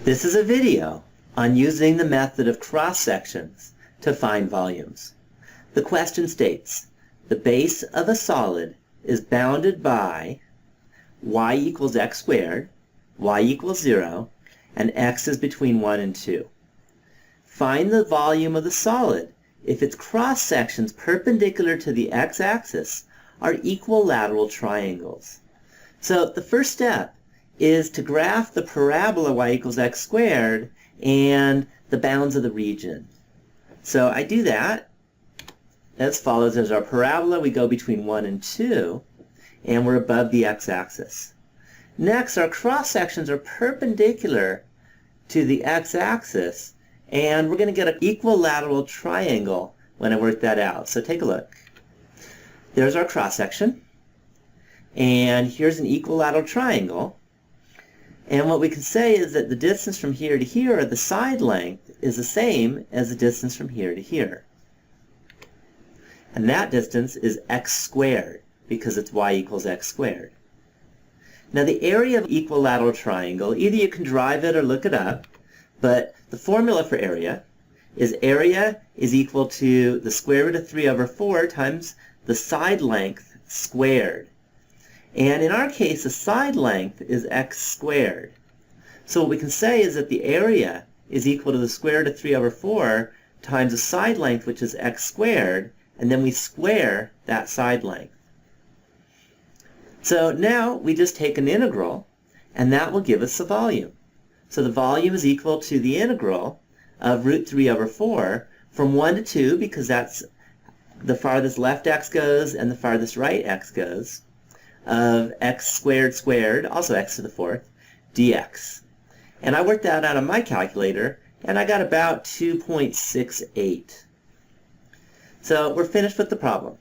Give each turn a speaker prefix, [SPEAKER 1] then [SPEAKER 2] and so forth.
[SPEAKER 1] This is a video on using the method of cross-sections to find volumes. The question states, the base of a solid is bounded by y equals x squared, y equals 0, and x is between 1 and 2. Find the volume of the solid if its cross-sections perpendicular to the x-axis are equilateral triangles. So the first step is to graph the parabola y equals x squared and the bounds of the region. So I do that as follows. As our parabola, we go between 1 and 2, and we're above the x-axis. Next, our cross-sections are perpendicular to the x-axis, and we're going to get an equilateral triangle when I work that out. So take a look. There's our cross-section, and here's an equilateral triangle. And what we can say is that the distance from here to here, or the side length, is the same as the distance from here to here. And that distance is x squared, because it's y equals x squared. Now the area of equilateral triangle, either you can derive it or look it up, but the formula for area is equal to the square root of 3 over 4 times the side length squared. And in our case, the side length is x squared. So what we can say is that the area is equal to the square root of 3 over 4 times the side length, which is x squared, and then we square that side length. So now we just take an integral, and that will give us the volume. So the volume is equal to the integral of root 3 over 4 from 1 to 2, because that's the farthest left x goes and the farthest right x goes, of x squared squared, also x to the 4th, dx. And I worked that out on my calculator, and I got about 2.68. So we're finished with the problem.